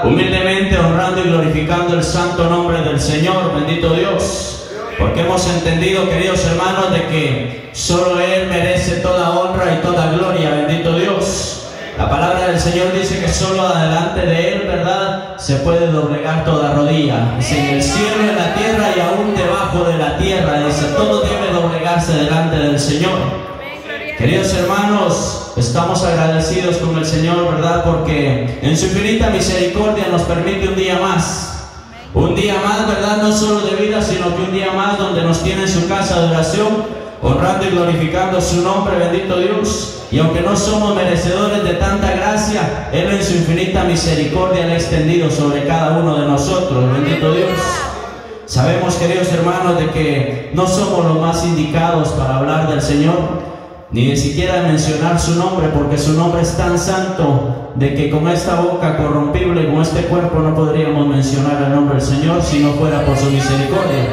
Humildemente honrando y glorificando el santo nombre del Señor, bendito Dios, porque hemos entendido, queridos hermanos, de que solo Él merece toda honra y toda gloria, bendito Dios. La palabra del Señor dice que solo delante de Él, ¿verdad?, se puede doblegar toda rodilla. Dice, en el cielo, en la tierra y aún debajo de la tierra, dice, todo debe doblegarse delante del Señor. Queridos hermanos, estamos agradecidos con el Señor, ¿verdad?, porque en su infinita misericordia nos permite un día más. Un día más, ¿verdad?, no solo de vida, sino que un día más donde nos tiene en su casa de oración, honrando y glorificando su nombre, bendito Dios. Y aunque no somos merecedores de tanta gracia, Él en su infinita misericordia le ha extendido sobre cada uno de nosotros, bendito Dios. Sabemos, queridos hermanos, de que no somos los más indicados para hablar del Señor, ni de siquiera mencionar su nombre, porque su nombre es tan santo de que con esta boca corrompible y con este cuerpo no podríamos mencionar el nombre del Señor si no fuera por su misericordia.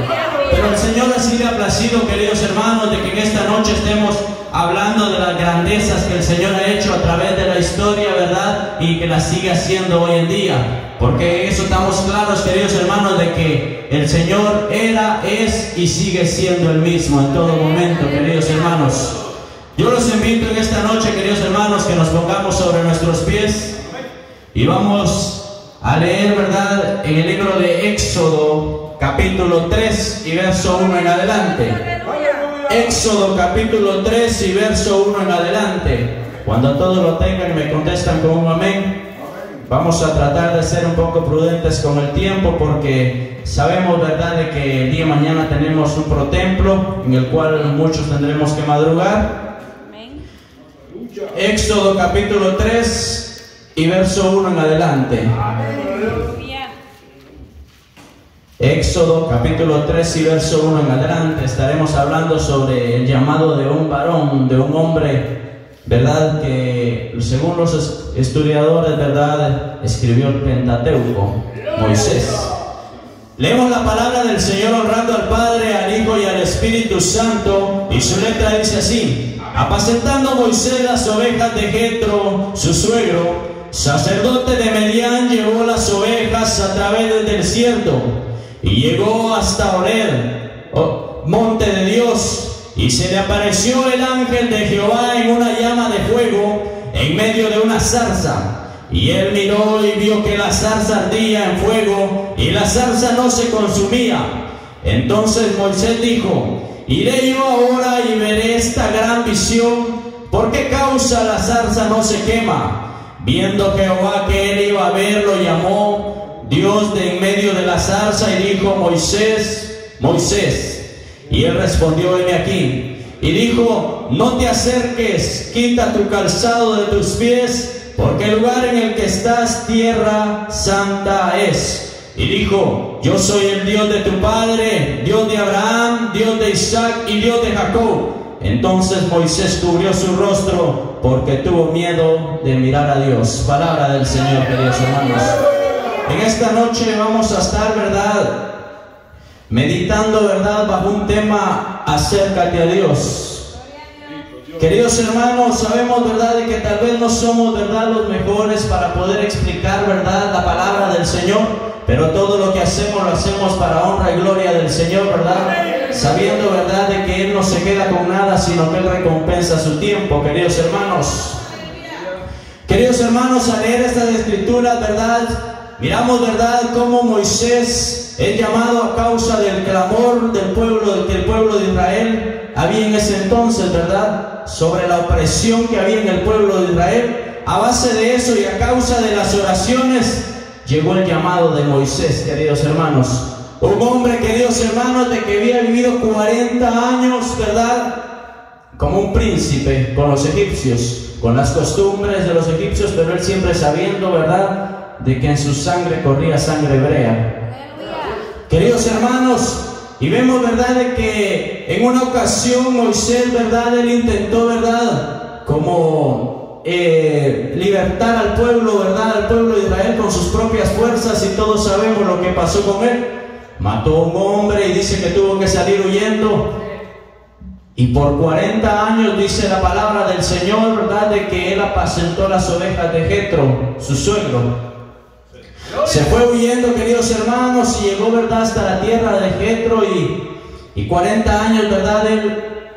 Pero el Señor así le ha placido, queridos hermanos, de que en esta noche estemos hablando de las grandezas que el Señor ha hecho a través de la historia, ¿verdad?, y que las sigue haciendo hoy en día. Porque en eso estamos claros, queridos hermanos, de que el Señor era, es y sigue siendo el mismo en todo momento, queridos hermanos. Yo los invito en esta noche, queridos hermanos, que nos pongamos sobre nuestros pies y vamos a leer, ¿verdad?, en el libro de Éxodo, capítulo 3 y verso 1 en adelante. Éxodo, capítulo 3 y verso 1 en adelante. Cuando todos lo tengan y me contestan con un amén, vamos a tratar de ser un poco prudentes con el tiempo, porque sabemos, ¿verdad?, de que el día de mañana tenemos un protemplo en el cual muchos tendremos que madrugar. Éxodo capítulo 3 y verso 1 en adelante. Éxodo capítulo 3 y verso 1 en adelante. Estaremos hablando sobre el llamado de un varón, de un hombre, ¿verdad?, que según los estudiadores, ¿verdad?, escribió el Pentateuco, Moisés. Leemos la palabra del Señor honrando al Padre, al Hijo y al Espíritu Santo, y su letra dice así: apacentando Moisés las ovejas de Jetro, su suegro, sacerdote de Medián, llevó las ovejas a través del desierto, y llegó hasta Horeb, monte de Dios, y se le apareció el ángel de Jehová en una llama de fuego, en medio de una zarza. Y él miró y vio que la zarza ardía en fuego, y la zarza no se consumía. Entonces Moisés dijo: iré yo ahora y veré esta gran visión. ¿Por qué causa la zarza no se quema? Viendo Jehová que él iba a ver, lo llamó Dios de en medio de la zarza y dijo: Moisés, Moisés. Y él respondió: heme aquí. Y dijo: no te acerques, quita tu calzado de tus pies, porque el lugar en el que estás, tierra santa es. Y dijo: yo soy el Dios de tu padre, Dios de Abraham, Dios de Isaac y Dios de Jacob. Entonces Moisés cubrió su rostro, porque tuvo miedo de mirar a Dios. Palabra del Señor, queridos hermanos. En esta noche vamos a estar, ¿verdad?, meditando, ¿verdad?, bajo un tema: acércate a Dios. Queridos hermanos, sabemos, ¿verdad?, de que tal vez no somos, ¿verdad?, los mejores para poder explicar, ¿verdad?, la palabra del Señor, pero todo lo que hacemos lo hacemos para honra y gloria del Señor, ¿verdad?, sabiendo, ¿verdad?, de que Él no se queda con nada, sino que Él recompensa su tiempo, queridos hermanos. Queridos hermanos, al leer estas escrituras, ¿verdad?, miramos, ¿verdad?, cómo Moisés es llamado a causa del clamor del pueblo, que el pueblo de Israel había en ese entonces, ¿verdad?, sobre la opresión que había en el pueblo de Israel. A base de eso y a causa de las oraciones, llegó el llamado de Moisés, queridos hermanos. Un hombre, queridos hermanos, de que había vivido 40 años, ¿verdad?, como un príncipe con los egipcios, con las costumbres de los egipcios, pero él siempre sabiendo, ¿verdad?, de que en su sangre corría sangre hebrea. Queridos hermanos, y vemos, ¿verdad?, de que en una ocasión Moisés, ¿verdad?, él intentó, ¿verdad?, como libertar al pueblo, ¿verdad?, al pueblo de Israel con sus propias fuerzas, y todos sabemos lo que pasó con él. Mató a un hombre y dice que tuvo que salir huyendo. Y por 40 años dice la palabra del Señor, ¿verdad?, de que él apacentó las ovejas de Jetro, su suegro. Se fue huyendo, queridos hermanos, y llegó, ¿verdad?, hasta la tierra de Jetro, y 40 años, ¿verdad?,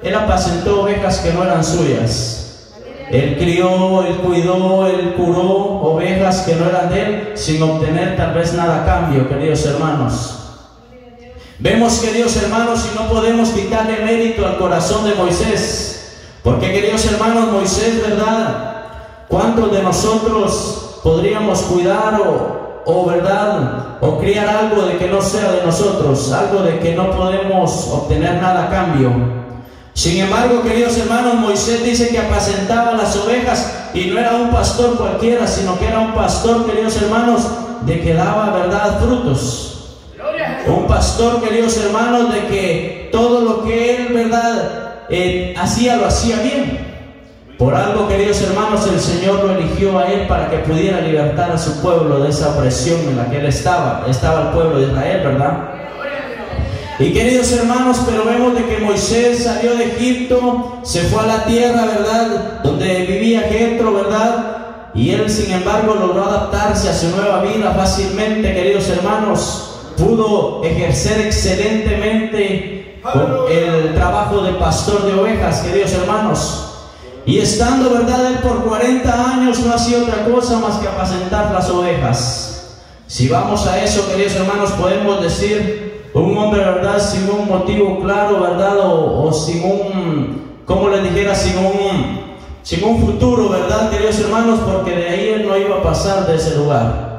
él apacentó ovejas que no eran suyas. Él crió, él cuidó, él curó ovejas que no eran de él, sin obtener tal vez nada a cambio, queridos hermanos. Vemos, queridos hermanos, y no podemos quitarle mérito al corazón de Moisés, porque, queridos hermanos, Moisés, ¿verdad?, ¿cuántos de nosotros podríamos cuidar ¿verdad?, o criar algo de que no sea de nosotros, algo de que no podemos obtener nada a cambio? Sin embargo, queridos hermanos, Moisés dice que apacentaba las ovejas, y no era un pastor cualquiera, sino que era un pastor, queridos hermanos, de que daba, ¿verdad?, frutos. Un pastor, queridos hermanos, de que todo lo que él, ¿verdad?, hacía, lo hacía bien. Por algo, queridos hermanos, el Señor lo eligió a él para que pudiera libertar a su pueblo de esa opresión en la que él estaba el pueblo de Israel, ¿verdad? Y, queridos hermanos, pero vemos de que Moisés salió de Egipto, se fue a la tierra, ¿verdad?, donde vivía Jetro, ¿verdad?, y él, sin embargo, logró adaptarse a su nueva vida fácilmente, queridos hermanos. Pudo ejercer excelentemente el trabajo de pastor de ovejas, queridos hermanos. Y estando, ¿verdad?, él por 40 años no hacía otra cosa más que apacentar las ovejas. Si vamos a eso, queridos hermanos, podemos decir un hombre, ¿verdad?, sin un motivo claro, ¿verdad?, o sin un, como les dijera, sin un futuro, ¿verdad?, queridos hermanos, porque de ahí él no iba a pasar de ese lugar.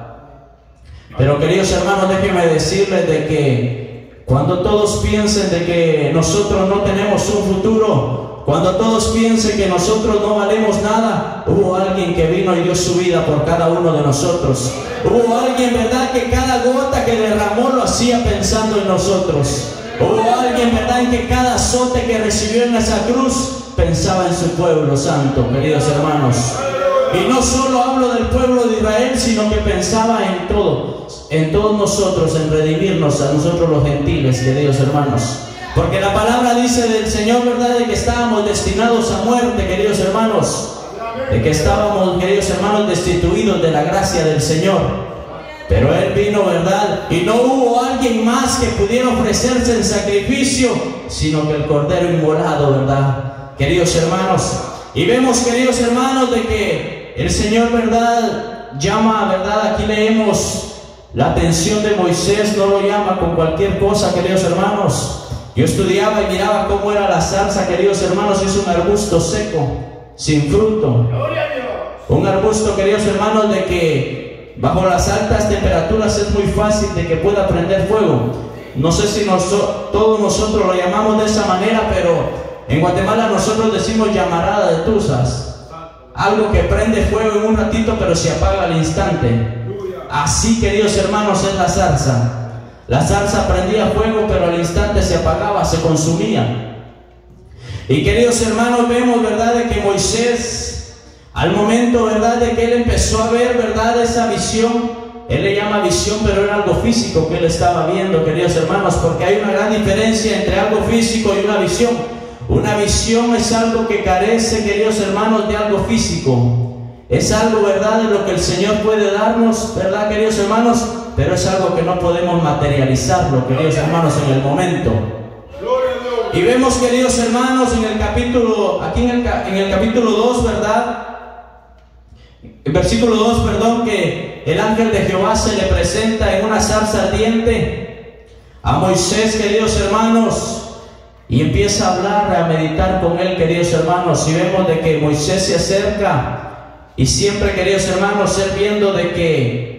Pero, queridos hermanos, déjenme decirles de que cuando todos piensen de que nosotros no tenemos un futuro, cuando todos piensen que nosotros no valemos nada, hubo alguien que vino y dio su vida por cada uno de nosotros. Hubo alguien, ¿verdad?, que cada gota que derramó lo hacía pensando en nosotros. Hubo alguien, ¿verdad?, en que cada azote que recibió en esa cruz pensaba en su pueblo santo, queridos hermanos. Y no solo hablo del pueblo de Israel, sino que pensaba en todos nosotros, en redimirnos a nosotros los gentiles, queridos hermanos. Porque la palabra dice del Señor, ¿verdad?, de que estábamos destinados a muerte, queridos hermanos. De que estábamos, queridos hermanos, destituidos de la gracia del Señor. Pero Él vino, ¿verdad?, y no hubo alguien más que pudiera ofrecerse en sacrificio, sino que el Cordero inmolado, ¿verdad?, queridos hermanos. Y vemos, queridos hermanos, de que el Señor, ¿verdad?, llama, ¿verdad?, aquí leemos la atención de Moisés, no lo llama con cualquier cosa, queridos hermanos. Yo estudiaba y miraba cómo era la zarza, queridos hermanos. Es un arbusto seco, sin fruto. Un arbusto, queridos hermanos, de que bajo las altas temperaturas es muy fácil de que pueda prender fuego. No sé si todos nosotros lo llamamos de esa manera, pero en Guatemala nosotros decimos llamarada de tuzas. Algo que prende fuego en un ratito, pero se apaga al instante. Así, queridos hermanos, es la zarza. La zarza prendía fuego, pero al instante se apagaba, se consumía. Y, queridos hermanos, vemos, ¿verdad?, de que Moisés, al momento, ¿verdad?, de que él empezó a ver, ¿verdad?, esa visión, él le llama visión, pero era algo físico que él estaba viendo, queridos hermanos, porque hay una gran diferencia entre algo físico y una visión. Una visión es algo que carece, queridos hermanos, de algo físico. Es algo, ¿verdad?, de lo que el Señor puede darnos, ¿verdad, queridos hermanos? Pero es algo que no podemos materializarlo, queridos hermanos, en el momento. Y vemos, queridos hermanos, en el capítulo, aquí en el capítulo 2, ¿verdad?, en versículo 2, perdón, que el ángel de Jehová se le presenta en una zarza ardiente a Moisés, queridos hermanos, y empieza a hablar, a meditar con él, queridos hermanos. Y vemos de que Moisés se acerca, y siempre, queridos hermanos, él viendo de que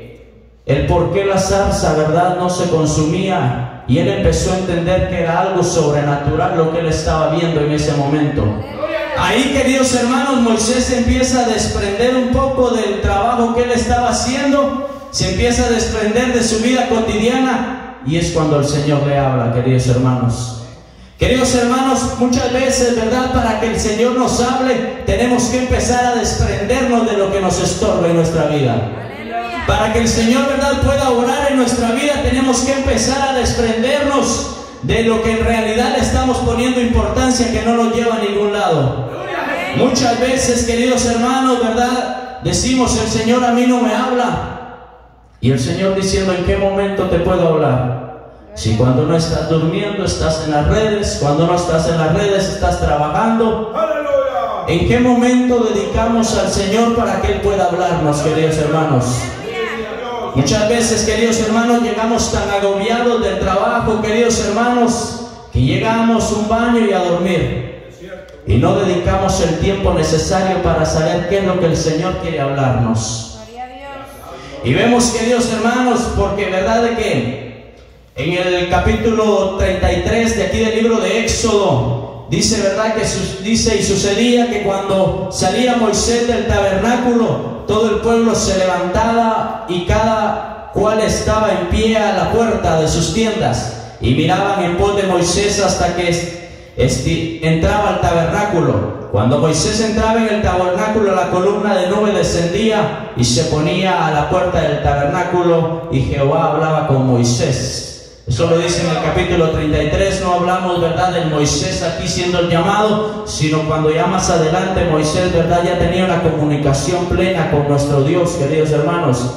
el por qué la zarza, ¿verdad?, no se consumía, y él empezó a entender que era algo sobrenatural lo que él estaba viendo en ese momento. Ahí, queridos hermanos, Moisés empieza a desprender un poco del trabajo que él estaba haciendo, se empieza a desprender de su vida cotidiana, y es cuando el Señor le habla, queridos hermanos. Queridos hermanos, muchas veces, ¿verdad?, para que el Señor nos hable, tenemos que empezar a desprendernos de lo que nos estorba en nuestra vida. Para que el Señor, ¿verdad?, pueda obrar en nuestra vida, tenemos que empezar a desprendernos de lo que en realidad le estamos poniendo importancia, que no nos lleva a ningún lado. Muchas veces, queridos hermanos, ¿verdad?, decimos: el Señor a mí no me habla. Y el Señor diciendo: ¿en qué momento te puedo hablar? Si cuando no estás durmiendo estás en las redes, cuando no estás en las redes estás trabajando. ¿En qué momento dedicamos al Señor para que Él pueda hablarnos, queridos hermanos? Muchas veces, queridos hermanos, llegamos tan agobiados del trabajo, queridos hermanos, que llegamos un baño y a dormir. Y no dedicamos el tiempo necesario para saber qué es lo que el Señor quiere hablarnos. Y vemos, queridos hermanos, porque verdad de que en el capítulo 33 de aquí del libro de Éxodo, dice, verdad, que dice: y sucedía que cuando salía Moisés del tabernáculo, todo el pueblo se levantaba y cada cual estaba en pie a la puerta de sus tiendas, y miraban en pos de Moisés hasta que entraba al tabernáculo. Cuando Moisés entraba en el tabernáculo, la columna de nube descendía y se ponía a la puerta del tabernáculo, y Jehová hablaba con Moisés. Eso lo dice en el capítulo 33. No hablamos, verdad, del Moisés aquí siendo el llamado, sino cuando ya más adelante Moisés, verdad, ya tenía una comunicación plena con nuestro Dios, queridos hermanos.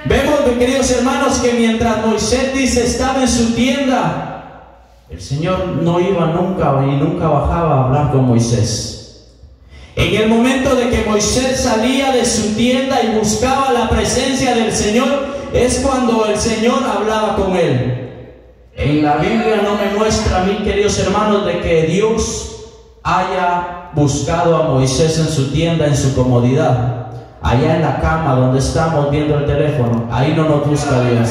Vemos, queridos hermanos, que mientras Moisés, dice, estaba en su tienda, el Señor no iba nunca y nunca bajaba a hablar con Moisés. En el momento de que Moisés salía de su tienda y buscaba la presencia del Señor, es cuando el Señor hablaba con él. En la Biblia no me muestra a mí, queridos hermanos, de que Dios haya buscado a Moisés en su tienda, en su comodidad, allá en la cama donde estamos viendo el teléfono. Ahí no nos busca Dios.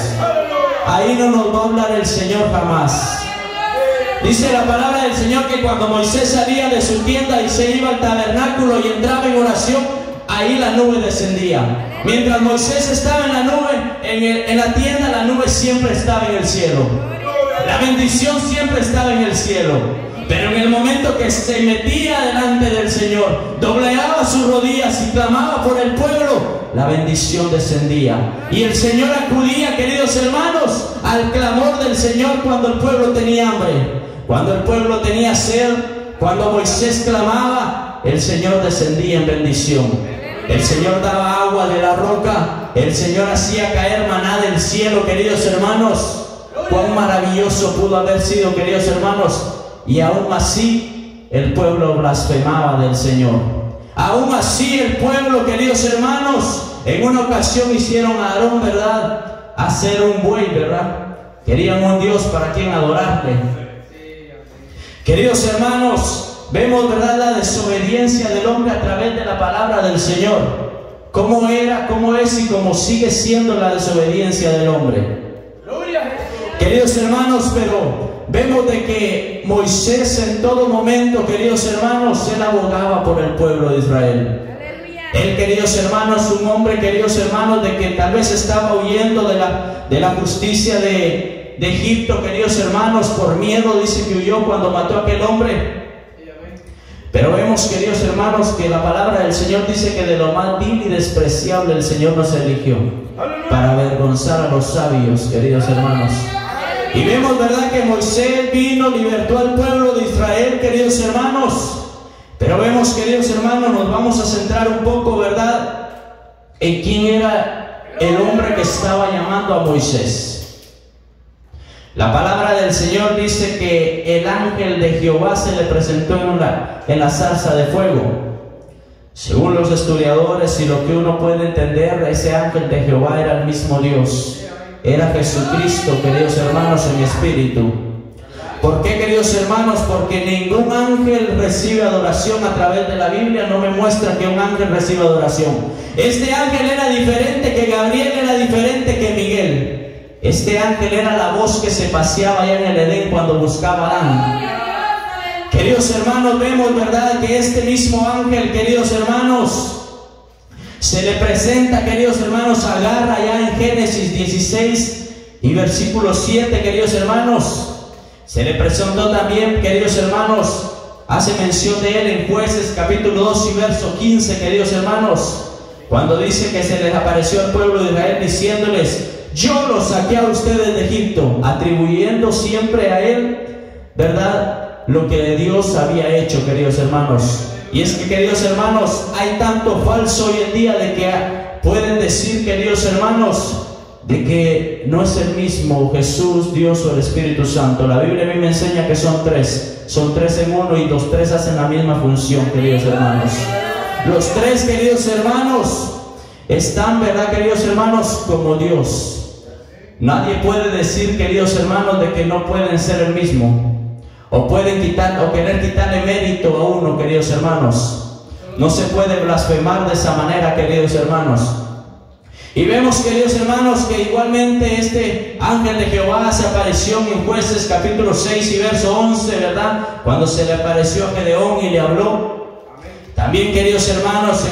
Ahí no nos va a hablar el Señor jamás. Dice la palabra del Señor que cuando Moisés salía de su tienda y se iba al tabernáculo y entraba en oración, ahí la nube descendía. Mientras Moisés estaba en la nube, en la tienda, la nube siempre estaba en el cielo. La bendición siempre estaba en el cielo. Pero en el momento que se metía delante del Señor, doblegaba sus rodillas y clamaba por el pueblo, la bendición descendía. Y el Señor acudía, queridos hermanos, al clamor del Señor cuando el pueblo tenía hambre, cuando el pueblo tenía sed. Cuando Moisés clamaba, el Señor descendía en bendición. El Señor daba agua de la roca. El Señor hacía caer maná del cielo, queridos hermanos. Cuán maravilloso pudo haber sido, queridos hermanos. Y aún así el pueblo blasfemaba del Señor. Aún así el pueblo, queridos hermanos, en una ocasión hicieron a Aarón, ¿verdad?, hacer un buey, ¿verdad? Querían un Dios para quien adorarle. Queridos hermanos, vemos, ¿verdad?, la desobediencia del hombre a través de la palabra del Señor. Cómo era, cómo es y cómo sigue siendo la desobediencia del hombre. Queridos hermanos, pero vemos de que Moisés en todo momento, queridos hermanos, él abogaba por el pueblo de Israel. Él, queridos hermanos, un hombre, queridos hermanos, de que tal vez estaba huyendo de la justicia de Egipto, queridos hermanos, por miedo, dice que huyó cuando mató a aquel hombre. Pero vemos, queridos hermanos, que la palabra del Señor dice que de lo más vil y despreciable el Señor nos eligió para avergonzar a los sabios, queridos hermanos. Y vemos, ¿verdad?, que Moisés vino, libertó al pueblo de Israel, queridos hermanos. Pero vemos, queridos hermanos, nos vamos a centrar un poco, ¿verdad?, en quién era el hombre que estaba llamando a Moisés. La palabra del Señor dice que el ángel de Jehová se le presentó en la zarza de fuego. Según los estudiadores y lo que uno puede entender, ese ángel de Jehová era el mismo Dios. Era Jesucristo, queridos hermanos, en espíritu. ¿Por qué, queridos hermanos? Porque ningún ángel recibe adoración a través de la Biblia. No me muestra que un ángel reciba adoración. Este ángel era diferente que Gabriel, era diferente que Miguel. Este ángel era la voz que se paseaba allá en el Edén cuando buscaba a Adán. Queridos hermanos, vemos, ¿verdad?, que este mismo ángel, queridos hermanos, se le presenta, queridos hermanos, a Agar allá en Génesis 16 y versículo 7, queridos hermanos. Se le presentó también, queridos hermanos, hace mención de él en Jueces capítulo 2 y verso 15, queridos hermanos, cuando dice que se les apareció al pueblo de Israel diciéndoles: yo los saqué a ustedes de Egipto, atribuyendo siempre a él, ¿verdad?, lo que Dios había hecho, queridos hermanos. Y es que, queridos hermanos, hay tanto falso hoy en día de que pueden decir, queridos hermanos, de que no es el mismo Jesús, Dios o el Espíritu Santo. La Biblia a mí me enseña que son tres en uno, y los tres hacen la misma función, queridos hermanos. Los tres, queridos hermanos, están, ¿verdad, queridos hermanos, como Dios? Nadie puede decir, queridos hermanos, de que no pueden ser el mismo, o pueden quitar, o querer quitarle mérito a uno, queridos hermanos. No se puede blasfemar de esa manera, queridos hermanos. Y vemos, queridos hermanos, que igualmente este ángel de Jehová se apareció en Jueces capítulo 6 y verso 11, ¿verdad? Cuando se le apareció a Gedeón y le habló. También, queridos hermanos,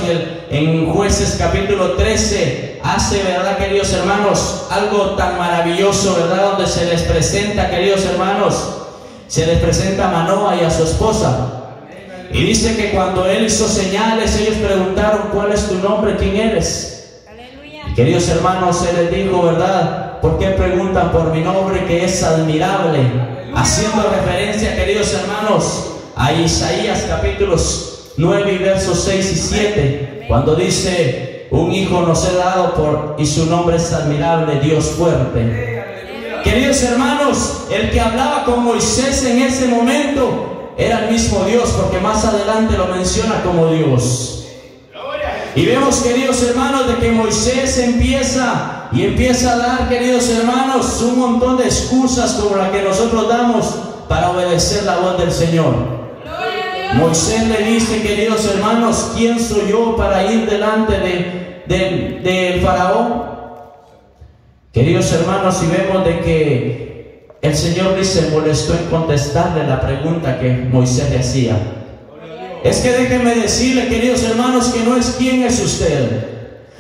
en Jueces capítulo 13 hace, ¿verdad, queridos hermanos, algo tan maravilloso, ¿verdad? Donde se les presenta, queridos hermanos, se les presenta a Manoa y a su esposa. Y dice que cuando él hizo señales, ellos preguntaron: ¿cuál es tu nombre? ¿Quién eres? Y, queridos hermanos, él les dijo, ¿verdad? ¿Por qué preguntan por mi nombre, que es admirable? Haciendo referencia, queridos hermanos, a Isaías capítulos 9 y versos 6 y 7, cuando dice: un hijo nos he dado y su nombre es admirable, Dios fuerte. Queridos hermanos, el que hablaba con Moisés en ese momento era el mismo Dios, porque más adelante lo menciona como Dios. Y vemos, queridos hermanos, de que Moisés empieza a dar, queridos hermanos, un montón de excusas como la que nosotros damos para obedecer la voz del Señor. Moisés le dice, queridos hermanos: ¿quién soy yo para ir delante del faraón? Queridos hermanos, y vemos de que el Señor se molestó en contestarle la pregunta que Moisés le hacía. Es que déjenme decirle, queridos hermanos, que no es quién es usted,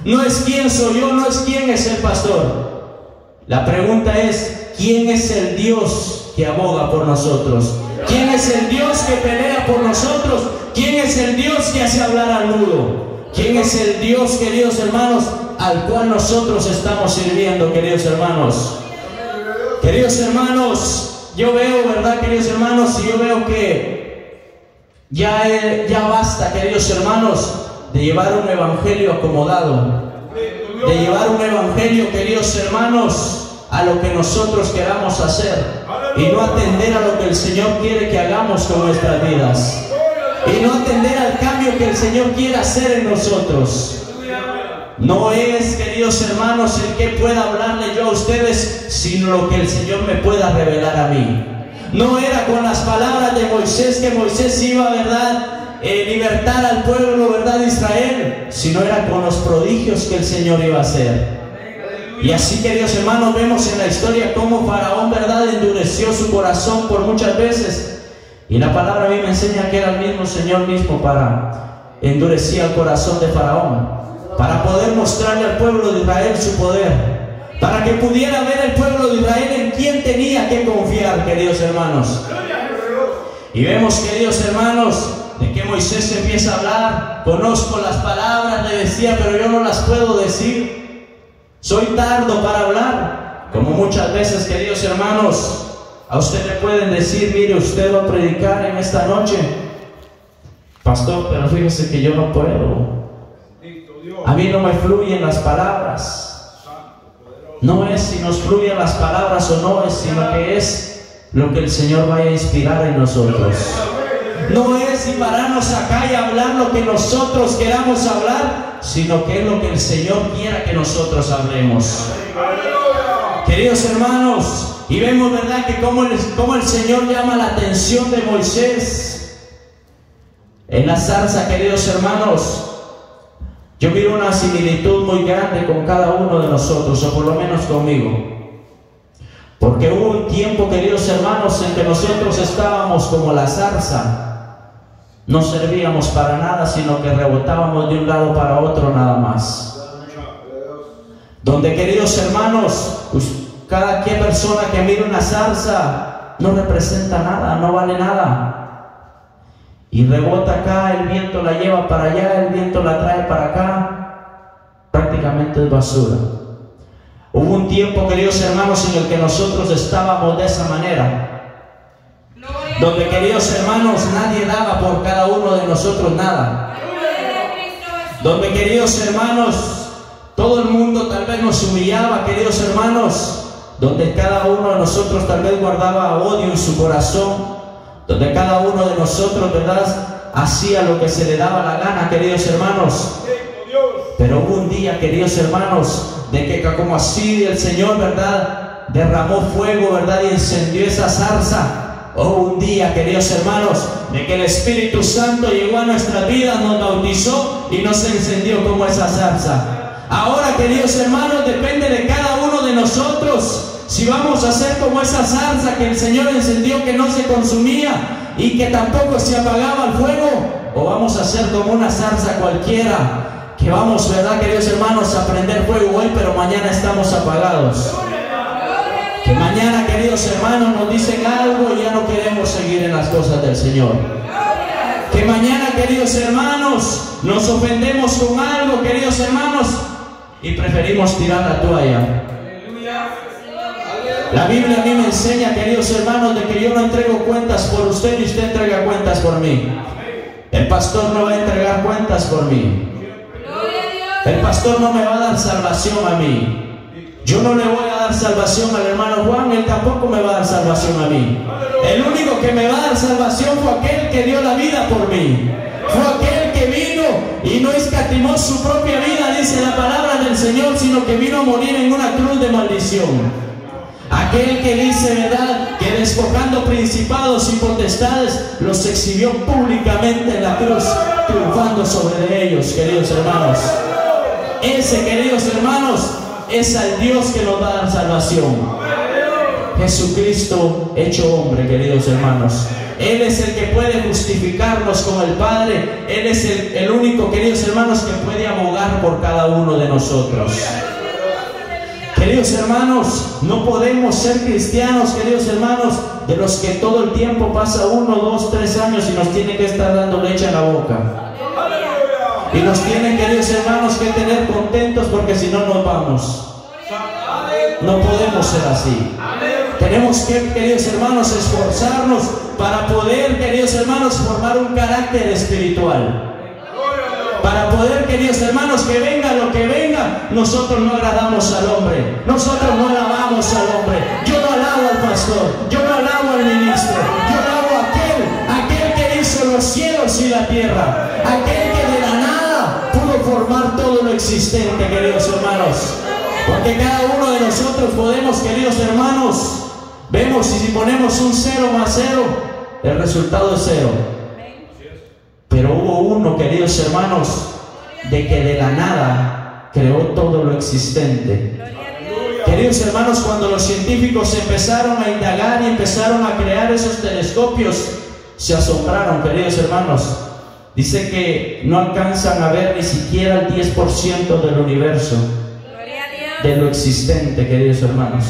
no es quién soy yo, no es quién es el pastor. La pregunta es: ¿quién es el Dios que aboga por nosotros? ¿Quién es el Dios que pelea por nosotros? ¿Quién es el Dios que hace hablar al mudo? ¿Quién es el Dios, queridos hermanos, al cual nosotros estamos sirviendo, queridos hermanos? Queridos hermanos, yo veo, ¿verdad, queridos hermanos? Y yo veo que ya basta, queridos hermanos, de llevar un evangelio acomodado, de llevar un evangelio, queridos hermanos, a lo que nosotros queramos hacer, y no atender a lo que el Señor quiere que hagamos con nuestras vidas, y no atender al cambio que el Señor quiere hacer en nosotros. No es, queridos hermanos, el que pueda hablarle yo a ustedes, sino lo que el Señor me pueda revelar a mí. No era con las palabras de Moisés que Moisés iba, ¿verdad?, libertar al pueblo, ¿verdad?, de Israel, sino era con los prodigios que el Señor iba a hacer. Y así, queridos hermanos, vemos en la historia cómo Faraón, ¿verdad?, endureció su corazón por muchas veces. Y la palabra a mí me enseña que era el mismo Señor mismo para endurecía el corazón de Faraón, para poder mostrarle al pueblo de Israel su poder, para que pudiera ver el pueblo de Israel en quién tenía que confiar, queridos hermanos. Y vemos, queridos hermanos, de que Moisés empieza a hablar: conozco las palabras, le decía, pero yo no las puedo decir, soy tardo para hablar. Como muchas veces, queridos hermanos, a usted le pueden decir: mire, usted va a predicar en esta noche, pastor, pero fíjese que yo no puedo, a mí no me fluyen las palabras. No es si nos fluyen las palabras o no es, sino que es lo que el Señor vaya a inspirar en nosotros. No es si pararnos acá y hablar lo que nosotros queramos hablar, sino que es lo que el Señor quiera que nosotros hablemos. Queridos hermanos, y vemos, ¿verdad?, que cómo el Señor llama la atención de Moisés en la zarza, queridos hermanos. Yo miro una similitud muy grande con cada uno de nosotros, o por lo menos conmigo. Porque hubo un tiempo, queridos hermanos, en que nosotros estábamos como la zarza. No servíamos para nada, sino que rebotábamos de un lado para otro nada más. Donde, queridos hermanos, cada persona que mira una zarza no representa nada, no vale nada. Y rebota acá, el viento la lleva para allá, el viento la trae para acá, prácticamente es basura. Hubo un tiempo, queridos hermanos, en el que nosotros estábamos de esa manera, donde, queridos hermanos, nadie daba por cada uno de nosotros nada, donde, queridos hermanos, Todo el mundo tal vez nos humillaba, queridos hermanos, donde cada uno de nosotros tal vez guardaba odio en su corazón, donde cada uno de nosotros, ¿verdad?, hacía lo que se le daba la gana, queridos hermanos. Pero hubo un día, queridos hermanos, de que como así el Señor, ¿verdad?, derramó fuego, ¿verdad?, y encendió esa zarza. Hubo un día, queridos hermanos, de que el Espíritu Santo llegó a nuestras vidas, nos bautizó y nos encendió como esa zarza. Ahora, queridos hermanos, depende de cada uno de nosotros si vamos a hacer como esa zarza que el Señor encendió, que no se consumía y que tampoco se apagaba el fuego, o vamos a hacer como una zarza cualquiera, que vamos, ¿verdad, queridos hermanos, a prender fuego hoy, pero mañana estamos apagados. Que mañana, queridos hermanos, nos dicen algo y ya no queremos seguir en las cosas del Señor. Que mañana, queridos hermanos, nos ofendemos con algo, queridos hermanos, y preferimos tirar la toalla. La Biblia a mí me enseña, queridos hermanos, de que yo no entrego cuentas por usted y usted entrega cuentas por mí. El pastor no va a entregar cuentas por mí. El pastor no me va a dar salvación a mí. Yo no le voy a dar salvación al hermano Juan, él tampoco me va a dar salvación a mí. El único que me va a dar salvación fue aquel que dio la vida por mí. Fue aquel que vino y no escatimó su propia vida, dice la palabra del Señor, sino que vino a morir en una cruz de maldición. Aquel que dice, ¿verdad?, que despojando principados y potestades los exhibió públicamente en la cruz, triunfando sobre ellos, queridos hermanos. Ese, queridos hermanos, es al Dios que nos va a dar salvación. Jesucristo hecho hombre, queridos hermanos. Él es el que puede justificarnos con el Padre. Él es el único, queridos hermanos, que puede abogar por cada uno de nosotros. Queridos hermanos, no podemos ser cristianos, queridos hermanos, de los que todo el tiempo pasa 1, 2, 3 años y nos tiene que estar dando leche a la boca. Y nos tienen, queridos hermanos, que tener contentos porque si no nos vamos. No podemos ser así. Tenemos que, queridos hermanos, esforzarnos para poder, queridos hermanos, formar un carácter espiritual. Para poder, queridos hermanos, que venga lo que venga, nosotros no agradamos al hombre, nosotros no alabamos al hombre. Yo no alabo al pastor, yo no alabo al ministro, yo alabo a aquel que hizo los cielos y la tierra, aquel que de la nada pudo formar todo lo existente, queridos hermanos. Porque cada uno de nosotros podemos, queridos hermanos, vemos y si ponemos un 0 más 0, el resultado es 0. Pero hubo uno, queridos hermanos, de que de la nada creó todo lo existente. Queridos hermanos, cuando los científicos empezaron a indagar y empezaron a crear esos telescopios, se asombraron, queridos hermanos. Dice que no alcanzan a ver ni siquiera el 10% del universo, de lo existente, queridos hermanos.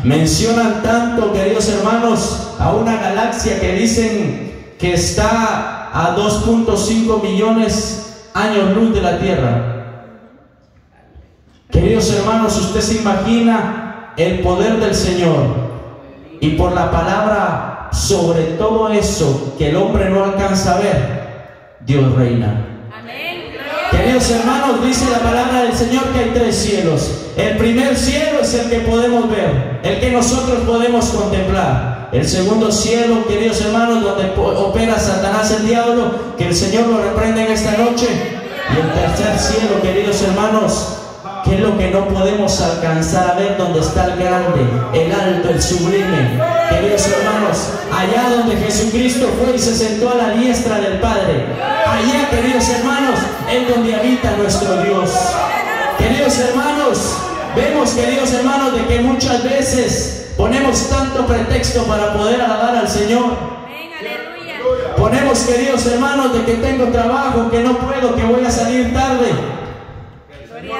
Mencionan tanto, queridos hermanos, a una galaxia que dicen que está a 2.5 millones años luz de la Tierra. Queridos hermanos, usted se imagina el poder del Señor, y por la palabra sobre todo eso que el hombre no alcanza a ver, Dios reina. Queridos hermanos, dice la palabra del Señor que hay 3 cielos. El primer cielo es el que podemos ver, el que nosotros podemos contemplar. El segundo cielo, queridos hermanos, donde opera Satanás, el diablo, que el Señor lo reprenda en esta noche. Y el tercer cielo, queridos hermanos, que es lo que no podemos alcanzar a ver, donde está el grande, el alto, el sublime. Queridos hermanos, allá donde Jesucristo fue y se sentó a la diestra del Padre, allá, queridos hermanos, es donde habita nuestro Dios. Queridos hermanos, vemos, queridos hermanos, de que muchas veces ponemos tanto pretexto para poder alabar al Señor. Ponemos, queridos hermanos, de que tengo trabajo, que no puedo, que voy a salir tarde.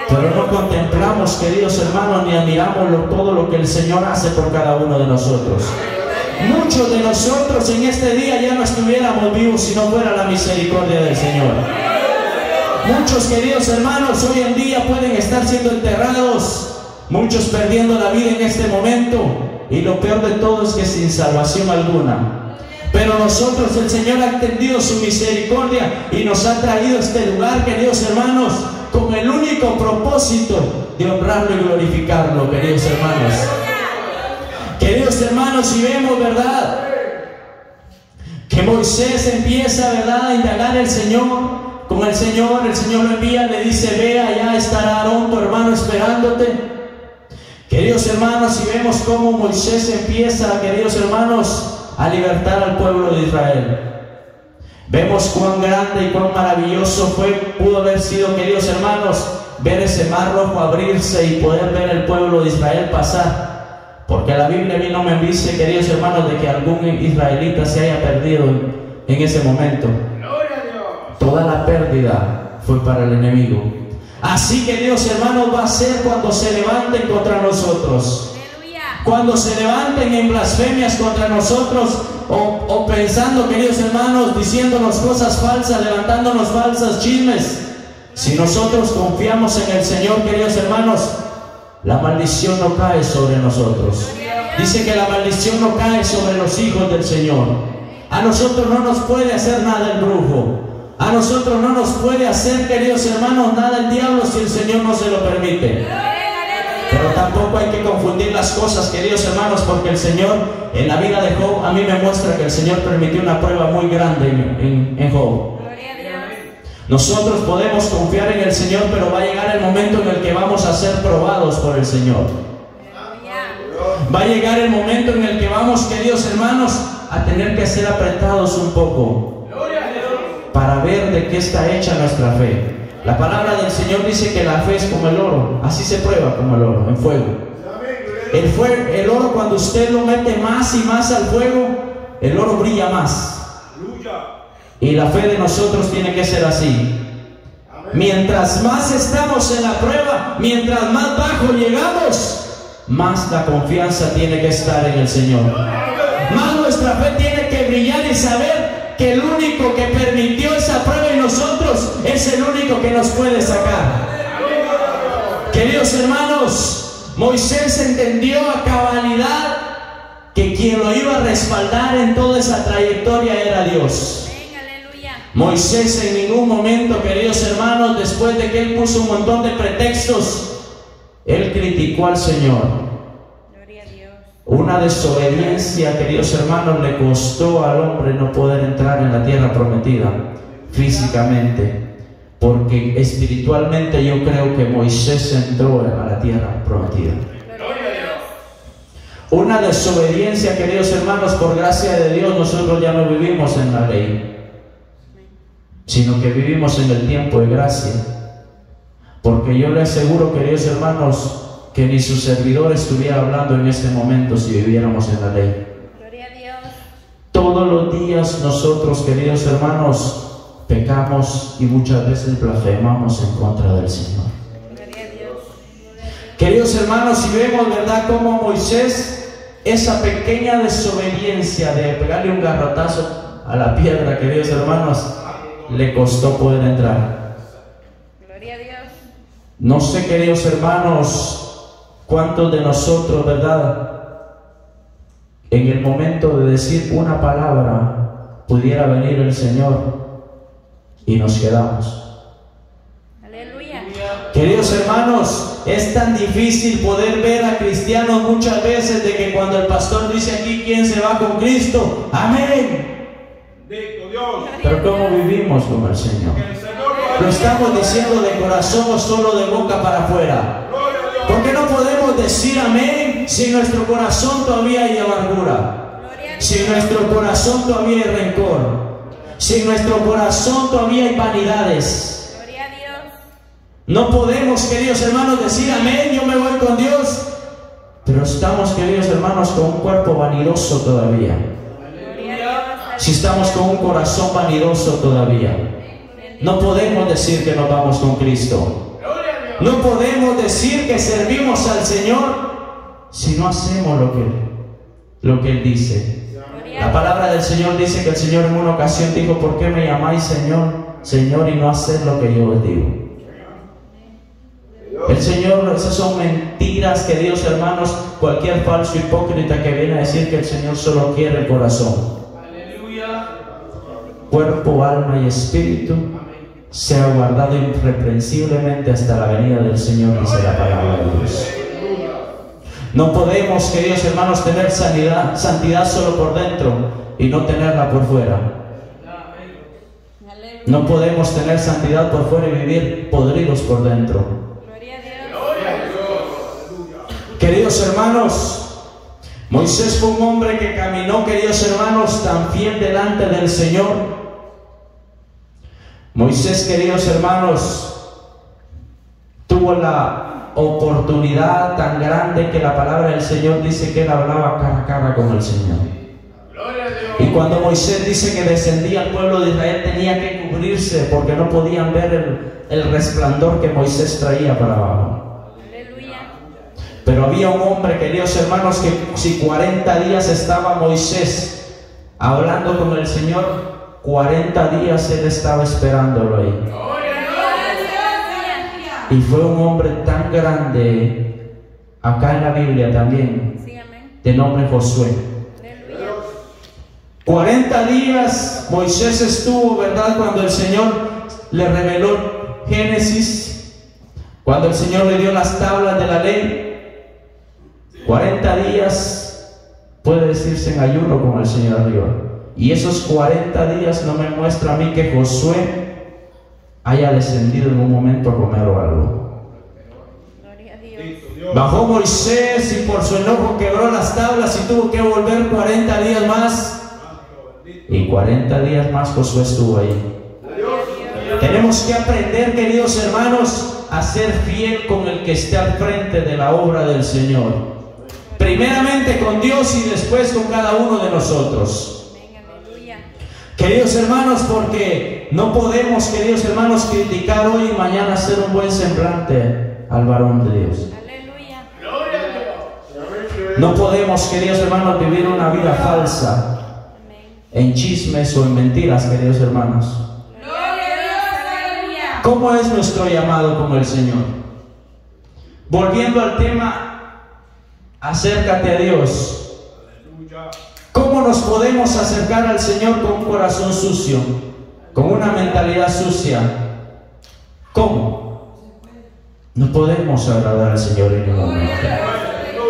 Pero no contemplamos, queridos hermanos, ni admiramos todo lo que el Señor hace por cada uno de nosotros. Muchos de nosotros en este día ya no estuviéramos vivos si no fuera la misericordia del Señor. Muchos, queridos hermanos, hoy en día pueden estar siendo enterrados, muchos perdiendo la vida en este momento, y lo peor de todo es que sin salvación alguna. Pero nosotros, el Señor ha extendido su misericordia y nos ha traído a este lugar, queridos hermanos, con el único propósito de honrarlo y glorificarlo, queridos hermanos. Queridos hermanos, si vemos, ¿verdad?, que Moisés empieza, ¿verdad?, a indagar el Señor, con el Señor lo envía, le dice: ve, allá estará Aarón, tu hermano, esperándote. Queridos hermanos, si vemos cómo Moisés empieza, queridos hermanos, a libertar al pueblo de Israel, vemos cuán grande y cuán maravilloso pudo haber sido, queridos hermanos, ver ese mar rojo abrirse y poder ver el pueblo de Israel pasar. Porque la Biblia a mí no me dice, queridos hermanos, de que algún israelita se haya perdido en ese momento. Toda la pérdida fue para el enemigo. Así, queridos hermanos, va a ser cuando se levanten contra nosotros. Cuando se levanten en blasfemias contra nosotros, o pensando, queridos hermanos, diciéndonos cosas falsas, levantándonos falsas chismes. Si nosotros confiamos en el Señor, queridos hermanos, la maldición no cae sobre nosotros. Dice que la maldición no cae sobre los hijos del Señor. A nosotros no nos puede hacer nada el brujo. A nosotros no nos puede hacer, queridos hermanos, nada el diablo si el Señor no se lo permite. Pero tampoco hay que confundir las cosas, queridos hermanos, porque el Señor, en la vida de Job, a mí me muestra que el Señor permitió una prueba muy grande en Job. Nosotros podemos confiar en el Señor, pero va a llegar el momento en el que vamos a ser probados por el Señor. Va a llegar el momento en el que vamos, queridos hermanos, a tener que ser apretados un poco para ver de qué está hecha nuestra fe. La palabra del Señor dice que la fe es como el oro, así se prueba, como el oro, en fuego. El oro, cuando usted lo mete más y más al fuego, el oro brilla más. Y la fe de nosotros tiene que ser así. Mientras más estamos en la prueba, mientras más bajo llegamos, más la confianza tiene que estar en el Señor. Más nuestra fe tiene que brillar y saber que el único que permitió esa prueba en nosotros es el único que nos puede sacar. Queridos hermanos, Moisés entendió a cabalidad que quien lo iba a respaldar en toda esa trayectoria era Dios. Moisés en ningún momento, queridos hermanos, después de que él puso un montón de pretextos, él criticó al Señor. Una desobediencia, queridos hermanos, le costó al hombre no poder entrar en la tierra prometida físicamente, porque espiritualmente yo creo que Moisés entró a la tierra prometida. Una desobediencia, queridos hermanos, por gracia de Dios, nosotros ya no vivimos en la ley, sino que vivimos en el tiempo de gracia. Porque yo le aseguro, queridos hermanos, que ni su servidor estuviera hablando en este momento si viviéramos en la ley. Gloria a Dios. Todos los días nosotros, queridos hermanos, pecamos y muchas veces blasfemamos en contra del Señor. Gloria a Dios. Queridos hermanos, si vemos, ¿verdad?, cómo Moisés, esa pequeña desobediencia de pegarle un garrotazo a la piedra, queridos hermanos, le costó poder entrar. Gloria a Dios. No sé, queridos hermanos, cuántos de nosotros, ¿verdad?, en el momento de decir una palabra pudiera venir el Señor y nos quedamos. Aleluya. Queridos hermanos, es tan difícil poder ver a cristianos muchas veces de que cuando el pastor dice aquí quién se va con Cristo, amén. Pero ¿cómo vivimos con el Señor? ¿Lo estamos diciendo de corazón o solo de boca para afuera? ¿Por qué no podemos decir amén si en nuestro corazón todavía hay amargura? Si en nuestro corazón todavía hay rencor, si en nuestro corazón todavía hay vanidades. Gloria a Dios. No podemos, queridos hermanos, decir amén, yo me voy con Dios, pero estamos, queridos hermanos, con un cuerpo vanidoso todavía. Gloria a Dios. Si estamos con un corazón vanidoso todavía, no podemos decir que nos vamos con Cristo. No podemos decir que servimos al Señor si no hacemos lo que Él dice. La palabra del Señor dice que el Señor en una ocasión dijo: ¿por qué me llamáis Señor, Señor, y no haced lo que yo os digo? El Señor, esas son mentiras, queridos hermanos, cualquier falso hipócrita que viene a decir que el Señor solo quiere el corazón. Cuerpo, alma y espíritu sea guardado irreprensiblemente hasta la venida del Señor, dice la palabra de Dios. No podemos, queridos hermanos, tener santidad solo por dentro y no tenerla por fuera. No podemos tener santidad por fuera y vivir podridos por dentro. Gloria a Dios. Queridos hermanos, Moisés fue un hombre que caminó, queridos hermanos, tan fiel delante del Señor. Moisés, queridos hermanos, tuvo la oportunidad tan grande que la palabra del Señor dice que él hablaba cara a cara con el Señor. Y cuando Moisés dice que descendía al pueblo de Israel, tenía que cubrirse porque no podían ver el resplandor que Moisés traía para abajo. Aleluya. Pero había un hombre, queridos hermanos, que si 40 días estaba Moisés hablando con el Señor, 40 días él estaba esperándolo ahí. Y fue un hombre tan grande, acá en la Biblia también, Sí, amén. de nombre Josué. Aleluya. 40 días Moisés estuvo, ¿verdad? Cuando el Señor le reveló Génesis, cuando el Señor le dio las tablas de la ley. 40 días puede decirse en ayuno con el Señor arriba. Y esos 40 días no me muestra a mí que Josué haya descendido en un momento a comer o algo. Gloria a Dios. Bajó Moisés y por su enojo quebró las tablas y tuvo que volver 40 días más. Y 40 días más Josué estuvo ahí. Tenemos que aprender, queridos hermanos, a ser fiel con el que esté al frente de la obra del Señor. Primeramente con Dios y después con cada uno de nosotros. Amén. Aleluya. Queridos hermanos, porque no podemos, queridos hermanos, criticar hoy y mañana ser un buen semblante al varón de Dios. Aleluya. No podemos, queridos hermanos, vivir una vida falsa Amén. en chismes o en mentiras, queridos hermanos. Gloria a Dios. Aleluya. ¿Cómo es nuestro llamado con el Señor? Volviendo al tema, acércate a Dios. ¿Cómo nos podemos acercar al Señor con un corazón sucio, con una mentalidad sucia? ¿Cómo? No podemos agradar al Señor en ningún momento.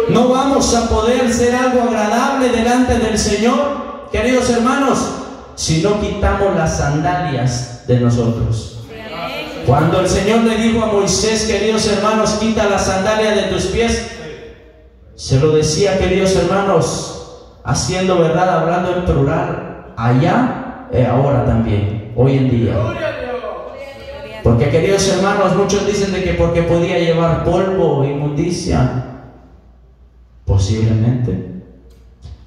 No vamos a poder ser algo agradable delante del Señor, queridos hermanos, si no quitamos las sandalias de nosotros. Sí, amén. Cuando el Señor le dijo a Moisés, queridos hermanos, quita las sandalias de tus pies, se lo decía, queridos hermanos, haciendo verdad, hablando en plural, allá y ahora también, hoy en día. Porque, queridos hermanos, muchos dicen de que porque podía llevar polvo o inmundicia. Posiblemente.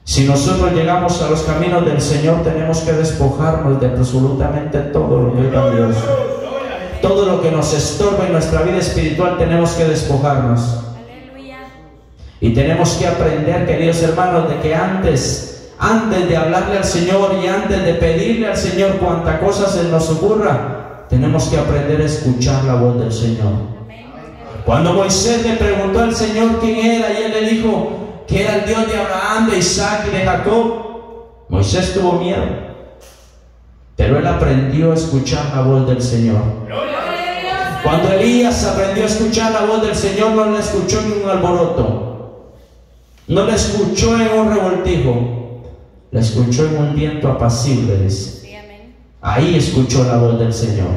Si nosotros llegamos a los caminos del Señor, tenemos que despojarnos de absolutamente todo lo que es valioso. Todo lo que nos estorba en nuestra vida espiritual tenemos que despojarnos. Aleluya. Y tenemos que aprender, queridos hermanos, de que antes de hablarle al Señor y antes de pedirle al Señor cuanta cosa se nos ocurra, tenemos que aprender a escuchar la voz del Señor. Amén. Cuando Moisés le preguntó al Señor quién era y él le dijo que era el Dios de Abraham, de Isaac y de Jacob, Moisés tuvo miedo, pero él aprendió a escuchar la voz del Señor. Cuando Elías aprendió a escuchar la voz del Señor, no la escuchó en un alboroto, no la escuchó en un revoltijo, la escuchó en un viento apacible, dice. Sí, amén. Ahí escuchó la voz del Señor.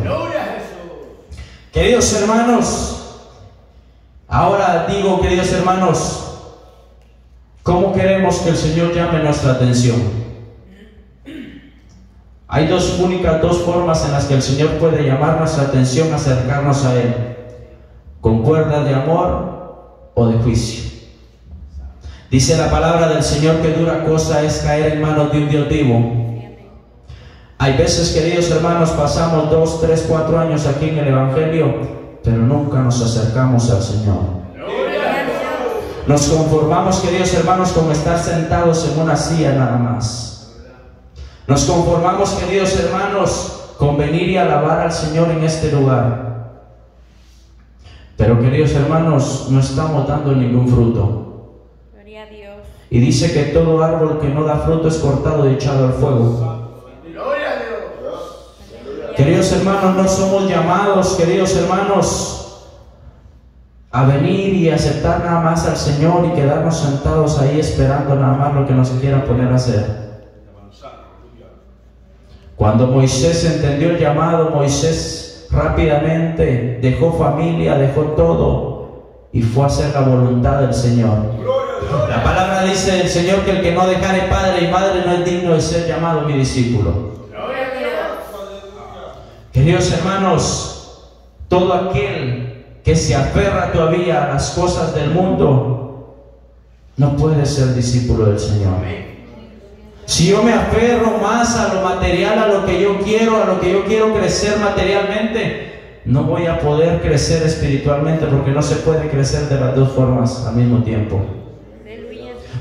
Queridos hermanos, ahora digo, queridos hermanos, ¿cómo queremos que el Señor llame nuestra atención? Hay únicas dos formas en las que el Señor puede llamar nuestra atención, acercarnos a Él: con cuerdas de amor o de juicio. Dice la palabra del Señor que dura cosa es caer en manos de un Dios vivo. Sí, amén. Hay veces, queridos hermanos, pasamos 2, 3, 4 años aquí en el Evangelio, pero nunca nos acercamos al Señor. Nos conformamos, queridos hermanos, con estar sentados en una silla nada más. Nos conformamos, queridos hermanos, con venir y alabar al Señor en este lugar. Pero, queridos hermanos, no estamos dando ningún fruto. Gloria a Dios. Y dice que todo árbol que no da fruto es cortado y echado al fuego. Queridos hermanos, no somos llamados, queridos hermanos, a venir y aceptar nada más al Señor y quedarnos sentados ahí esperando nada más lo que nos quiera poner a hacer. Cuando Moisés entendió el llamado, Moisés rápidamente dejó familia, dejó todo y fue a hacer la voluntad del Señor. La palabra dice del Señor que el que no dejare padre y madre no es digno de ser llamado mi discípulo. Queridos hermanos, todo aquel que se aferra todavía a las cosas del mundo no puede ser discípulo del Señor. Si yo me aferro más a lo material, a lo que yo quiero crecer materialmente, no voy a poder crecer espiritualmente, porque no se puede crecer de las dos formas al mismo tiempo.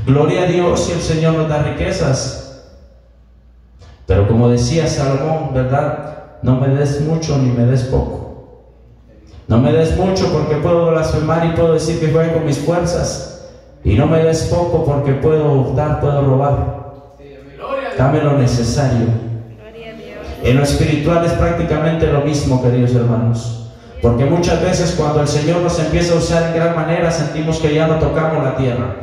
Gloria a Dios si el Señor nos da riquezas, pero como decía Salomón, ¿verdad? No me des mucho ni me des poco. No me des mucho porque puedo blasfemar y puedo decir que juegue con mis fuerzas, y no me des poco porque puedo hurtar, puedo robar. Dame lo necesario. En lo espiritual es prácticamente lo mismo, queridos hermanos, porque muchas veces cuando el Señor nos empieza a usar en gran manera, sentimos que ya no tocamos la tierra.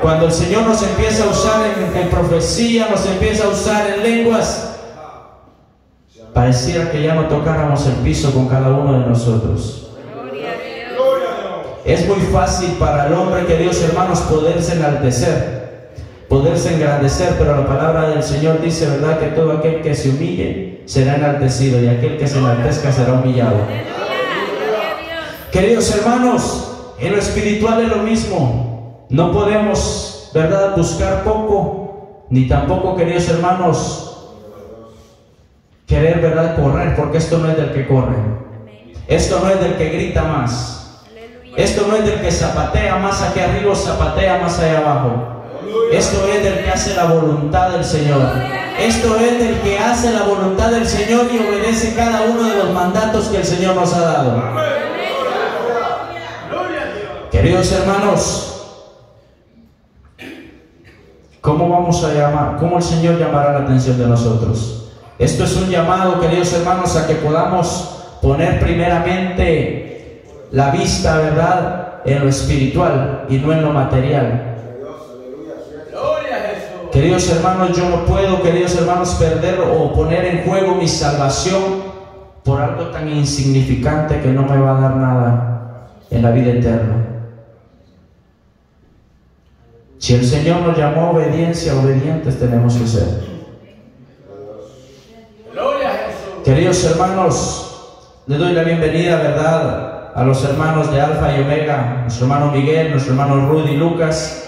Cuando el Señor nos empieza a usar en profecía, nos empieza a usar en lenguas, pareciera que ya no tocáramos el piso con cada uno de nosotros. Es muy fácil para el hombre, queridos hermanos, poderse enaltecer, poderse engrandecer, pero la palabra del Señor dice, ¿verdad?, que todo aquel que se humille será enaltecido, y aquel que se enaltezca será humillado. Queridos hermanos, en lo espiritual es lo mismo. No podemos, ¿verdad?, buscar poco, ni tampoco, queridos hermanos, querer, ¿verdad?, correr, porque esto no es del que corre. Esto no es del que grita más. Esto no es del que zapatea más aquí arriba o zapatea más allá abajo. Esto es del que hace la voluntad del Señor. Esto es del que hace la voluntad del Señor y obedece cada uno de los mandatos que el Señor nos ha dado. Queridos hermanos, ¿cómo vamos a llamar? ¿Cómo el Señor llamará la atención de nosotros? Esto es un llamado, queridos hermanos, a que podamos poner primeramente la vista, ¿verdad?, en lo espiritual y no en lo material. Queridos hermanos, yo no puedo, queridos hermanos, perder o poner en juego mi salvación por algo tan insignificante que no me va a dar nada en la vida eterna. Si el Señor nos llamó a obediencia, obedientes tenemos que ser. Queridos hermanos, les doy la bienvenida, ¿verdad?, a los hermanos de Alfa y Omega, nuestro hermano Miguel, nuestro hermano Rudy Lucas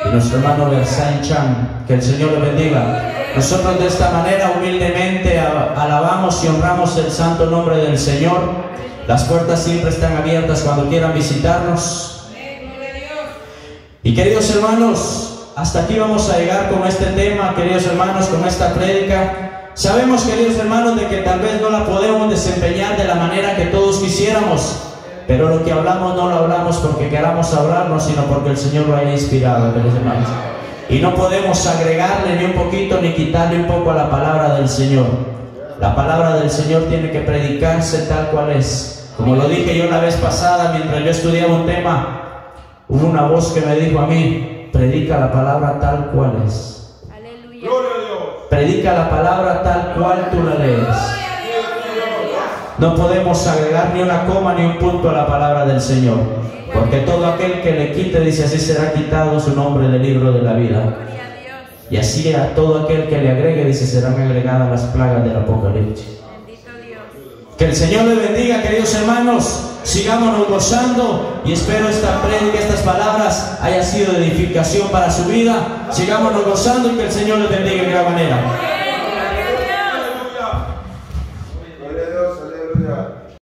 y nuestro hermano Versailles Chan. Que el Señor les bendiga. Nosotros de esta manera humildemente alabamos y honramos el santo nombre del Señor. Las puertas siempre están abiertas cuando quieran visitarnos. Y queridos hermanos, hasta aquí vamos a llegar con este tema, queridos hermanos, con esta prédica. Sabemos, queridos hermanos, de que tal vez no la podemos desempeñar de la manera que todos quisiéramos, pero lo que hablamos no lo hablamos porque queramos hablarnos, sino porque el Señor lo haya inspirado, queridos hermanos. Y no podemos agregarle ni un poquito ni quitarle un poco a la palabra del Señor. La palabra del Señor tiene que predicarse tal cual es. Como lo dije yo la vez pasada, mientras yo estudiaba un tema, hubo una voz que me dijo a mí: predica la palabra tal cual es. Aleluya. Predica la palabra tal cual tú la lees. No podemos agregar ni una coma ni un punto a la palabra del Señor, porque todo aquel que le quite, dice, así será quitado su nombre del libro de la vida. Y así a todo aquel que le agregue, dice, serán agregadas las plagas del Apocalipsis. Que el Señor le bendiga, queridos hermanos. Sigámonos gozando, y espero esta prédica, estas palabras haya sido de edificación para su vida. Sigámonos gozando y que el Señor les bendiga de gran manera.